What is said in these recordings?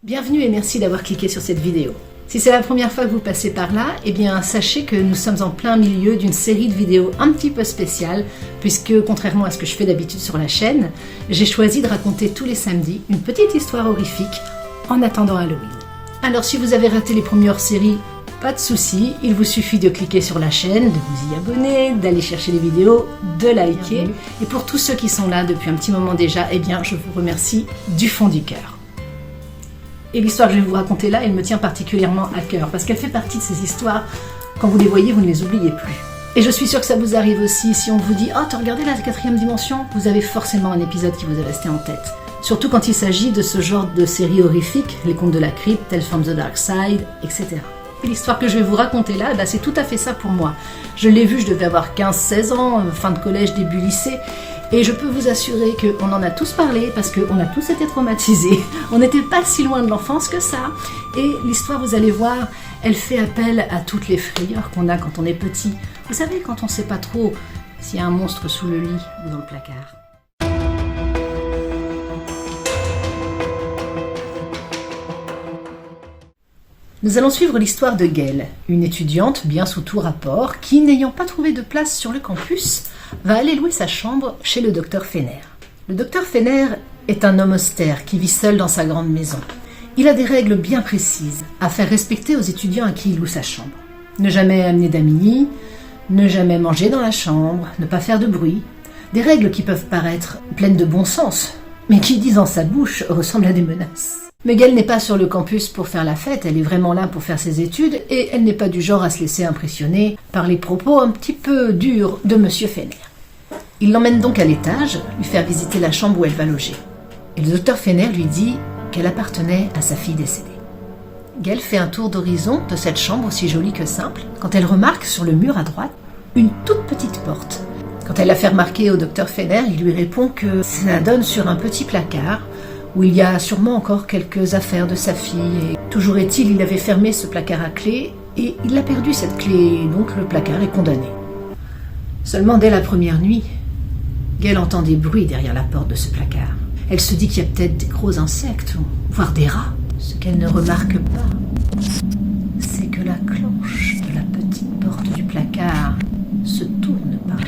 Bienvenue et merci d'avoir cliqué sur cette vidéo. Si c'est la première fois que vous passez par là, eh bien sachez que nous sommes en plein milieu d'une série de vidéos un petit peu spéciales, puisque contrairement à ce que je fais d'habitude sur la chaîne, j'ai choisi de raconter tous les samedis une petite histoire horrifique en attendant Halloween. Alors si vous avez raté les premières séries, pas de souci, il vous suffit de cliquer sur la chaîne, de vous y abonner, d'aller chercher les vidéos, de liker. Et pour tous ceux qui sont là depuis un petit moment déjà, eh bien je vous remercie du fond du cœur. Et l'histoire que je vais vous raconter là, elle me tient particulièrement à cœur, parce qu'elle fait partie de ces histoires, quand vous les voyez, vous ne les oubliez plus. Et je suis sûre que ça vous arrive aussi, si on vous dit « Oh, t'as regardé la 4e dimension ?» Vous avez forcément un épisode qui vous est resté en tête. Surtout quand il s'agit de ce genre de séries horrifiques, les contes de la crypte, Tales from the Dark Side, etc. Et l'histoire que je vais vous raconter là, c'est tout à fait ça pour moi. Je l'ai vue, je devais avoir 15-16 ans, fin de collège, début lycée. Et je peux vous assurer qu'on en a tous parlé parce qu'on a tous été traumatisés. On n'était pas si loin de l'enfance que ça. Et l'histoire, vous allez voir, elle fait appel à toutes les frayeurs qu'on a quand on est petit. Vous savez, quand on ne sait pas trop s'il y a un monstre sous le lit ou dans le placard. Nous allons suivre l'histoire de Gail, une étudiante bien sous tout rapport qui, n'ayant pas trouvé de place sur le campus, va aller louer sa chambre chez le docteur Fener. Le docteur Fener est un homme austère qui vit seul dans sa grande maison. Il a des règles bien précises à faire respecter aux étudiants à qui il loue sa chambre. Ne jamais amener d'amis, ne jamais manger dans la chambre, ne pas faire de bruit. Des règles qui peuvent paraître pleines de bon sens, mais qui, disent en sa bouche, ressemblent à des menaces. Mais Gail n'est pas sur le campus pour faire la fête, elle est vraiment là pour faire ses études et elle n'est pas du genre à se laisser impressionner par les propos un petit peu durs de Monsieur Fener. Il l'emmène donc à l'étage, lui faire visiter la chambre où elle va loger. Et le docteur Fener lui dit qu'elle appartenait à sa fille décédée. Gail fait un tour d'horizon de cette chambre aussi jolie que simple quand elle remarque sur le mur à droite une toute petite porte. Quand elle la fait remarquer au docteur Fener, il lui répond que ça donne sur un petit placard où il y a sûrement encore quelques affaires de sa fille. Et toujours est-il, il avait fermé ce placard à clé et il a perdu cette clé, et donc le placard est condamné. Seulement dès la première nuit, Gail entend des bruits derrière la porte de ce placard. Elle se dit qu'il y a peut-être des gros insectes, voire des rats. Ce qu'elle ne remarque pas, c'est que la cloche de la petite porte du placard se tourne pas.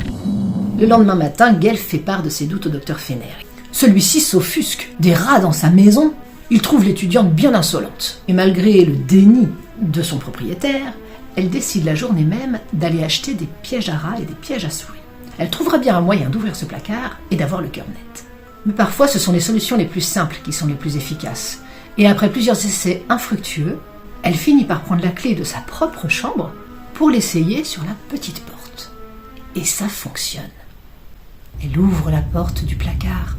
Le lendemain matin, Gail fait part de ses doutes au docteur Fener. Celui-ci s'offusque. Des rats dans sa maison. Il trouve l'étudiante bien insolente. Et malgré le déni de son propriétaire, elle décide la journée même d'aller acheter des pièges à rats et des pièges à souris. Elle trouvera bien un moyen d'ouvrir ce placard et d'avoir le cœur net. Mais parfois, ce sont les solutions les plus simples qui sont les plus efficaces. Et après plusieurs essais infructueux, elle finit par prendre la clé de sa propre chambre pour l'essayer sur la petite porte. Et ça fonctionne. Elle ouvre la porte du placard.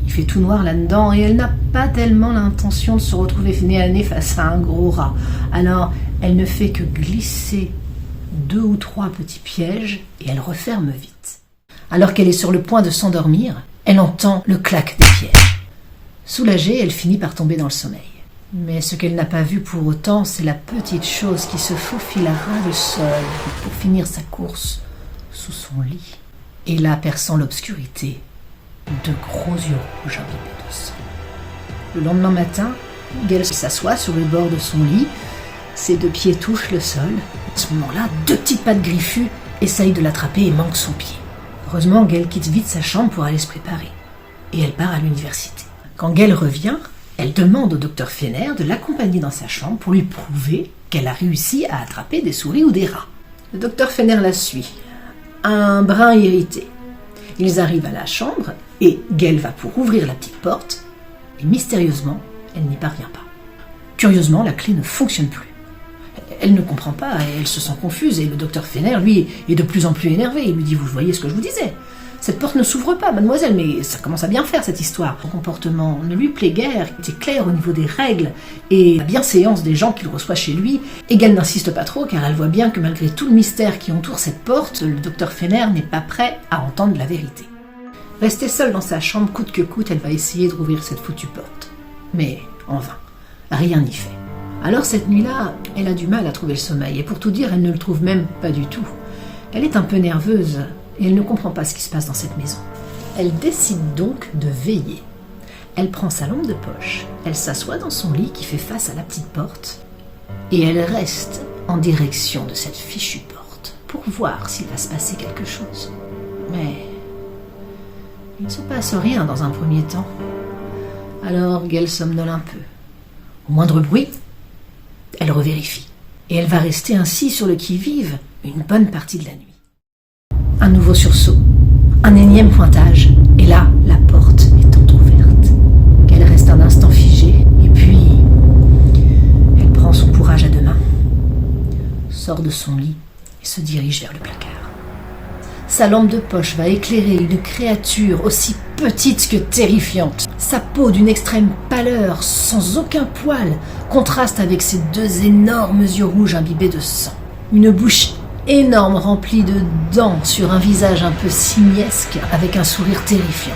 Il fait tout noir là-dedans et elle n'a pas tellement l'intention de se retrouver nez à nez face à un gros rat. Alors, elle ne fait que glisser 2 ou 3 petits pièges et elle referme vite. Alors qu'elle est sur le point de s'endormir, elle entend le clac des pièges. Soulagée, elle finit par tomber dans le sommeil. Mais ce qu'elle n'a pas vu pour autant, c'est la petite chose qui se faufile à ras de sol pour finir sa course sous son lit. Et là, perçant l'obscurité, de gros yeux rouges imbibés de sang. Le lendemain matin, Gail s'assoit sur le bord de son lit, ses 2 pieds touchent le sol. À ce moment-là, 2 petites pattes griffues essayent de l'attraper et manquent son pied. Heureusement, Gail quitte vite sa chambre pour aller se préparer. Et elle part à l'université. Quand Gail revient, elle demande au docteur Fener de l'accompagner dans sa chambre pour lui prouver qu'elle a réussi à attraper des souris ou des rats. Le docteur Fener la suit, un brin irrité. Ils arrivent à la chambre et Gail va pour ouvrir la petite porte et mystérieusement, elle n'y parvient pas. Curieusement, la clé ne fonctionne plus. Elle ne comprend pas, elle se sent confuse et le docteur Fener, lui, est de plus en plus énervé. Il lui dit « Vous voyez ce que je vous disais ? Cette porte ne s'ouvre pas, mademoiselle, mais ça commence à bien faire cette histoire. Son comportement ne lui plaît guère, c'est clair au niveau des règles et la bienséance des gens qu'il reçoit chez lui. Et Gail n'insiste pas trop car elle voit bien que malgré tout le mystère qui entoure cette porte, le docteur Fener n'est pas prêt à entendre la vérité. Restée seule dans sa chambre, coûte que coûte, elle va essayer de rouvrir cette foutue porte. Mais en vain, rien n'y fait. Alors cette nuit-là, elle a du mal à trouver le sommeil et pour tout dire, elle ne le trouve même pas du tout. Elle est un peu nerveuse et elle ne comprend pas ce qui se passe dans cette maison. Elle décide donc de veiller. Elle prend sa lampe de poche, elle s'assoit dans son lit qui fait face à la petite porte, et elle reste en direction de cette fichue porte pour voir s'il va se passer quelque chose. Mais il ne se passe rien dans un premier temps. Alors Gail somnole un peu. Au moindre bruit, elle revérifie. Et elle va rester ainsi sur le qui-vive une bonne partie de la nuit. Un nouveau sursaut, un énième pointage, et là, la porte est entrouverte. Elle reste un instant figée, et puis elle prend son courage à deux mains, sort de son lit et se dirige vers le placard. Sa lampe de poche va éclairer une créature aussi petite que terrifiante. Sa peau d'une extrême pâleur, sans aucun poil, contraste avec ses deux énormes yeux rouges imbibés de sang. Une bouche énorme remplie de dents sur un visage un peu simiesque, avec un sourire terrifiant.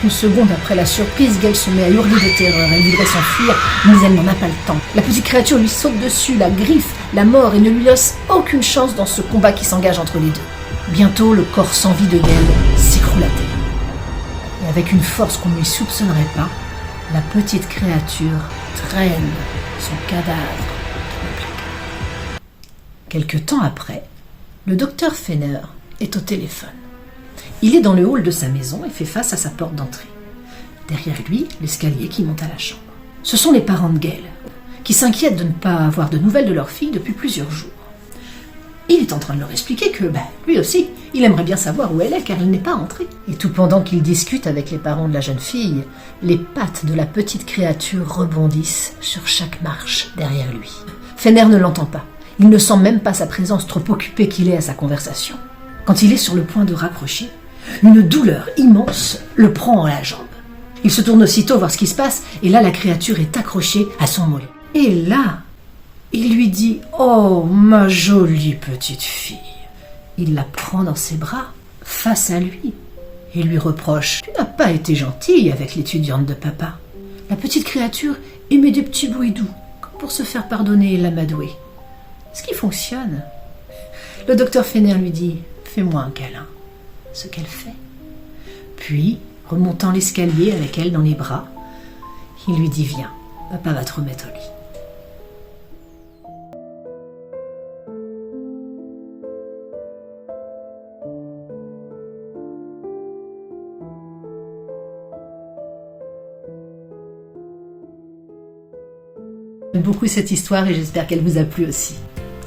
Une seconde après la surprise, Gail se met à hurler de terreur. Elle voudrait s'enfuir, mais elle n'en a pas le temps. La petite créature lui saute dessus, la griffe, la mord et ne lui laisse aucune chance dans ce combat qui s'engage entre les deux. Bientôt, le corps sans vie de Gail s'écroule à terre. Et avec une force qu'on ne lui soupçonnerait pas, la petite créature traîne son cadavre dans le placard. Quelque temps après, le docteur Fenner est au téléphone. Il est dans le hall de sa maison et fait face à sa porte d'entrée. Derrière lui, l'escalier qui monte à la chambre. Ce sont les parents de Gail, qui s'inquiètent de ne pas avoir de nouvelles de leur fille depuis plusieurs jours. Il est en train de leur expliquer que, lui aussi, il aimerait bien savoir où elle est car elle n'est pas entrée. Et tout pendant qu'il discute avec les parents de la jeune fille, les pattes de la petite créature rebondissent sur chaque marche derrière lui. Fenner ne l'entend pas. Il ne sent même pas sa présence, trop occupé qu'il est à sa conversation. Quand il est sur le point de raccrocher, une douleur immense le prend à la jambe. Il se tourne aussitôt voir ce qui se passe et là la créature est accrochée à son mollet. Et là, il lui dit « Oh, ma jolie petite fille !» Il la prend dans ses bras, face à lui, et lui reproche « Tu n'as pas été gentille avec l'étudiante de papa. » La petite créature émet des petits bruits doux, comme pour se faire pardonner et l'amadouer. Ce qui fonctionne. Le docteur Fenner lui dit « Fais-moi un câlin. » Ce qu'elle fait. Puis, remontant l'escalier avec elle dans les bras, il lui dit « Viens, papa va te remettre au lit. » J'aime beaucoup cette histoire et j'espère qu'elle vous a plu aussi.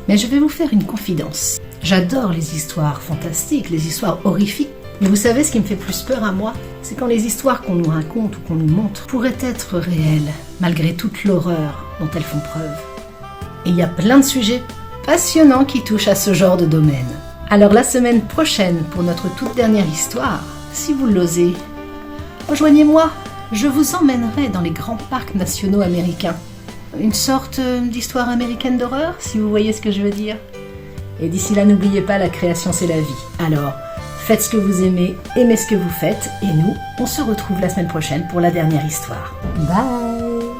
Mais je vais vous faire une confidence. J'adore les histoires fantastiques, les histoires horrifiques. Mais vous savez ce qui me fait plus peur à moi? C'est quand les histoires qu'on nous raconte ou qu'on nous montre pourraient être réelles, malgré toute l'horreur dont elles font preuve. Et il y a plein de sujets passionnants qui touchent à ce genre de domaine. Alors la semaine prochaine, pour notre toute dernière histoire, si vous l'osez, rejoignez-moi, je vous emmènerai dans les grands parcs nationaux américains. Une sorte d'histoire américaine d'horreur, si vous voyez ce que je veux dire. Et d'ici là, n'oubliez pas, la création, c'est la vie. Alors, faites ce que vous aimez, aimez ce que vous faites, et nous, on se retrouve la semaine prochaine pour la dernière histoire. Bye!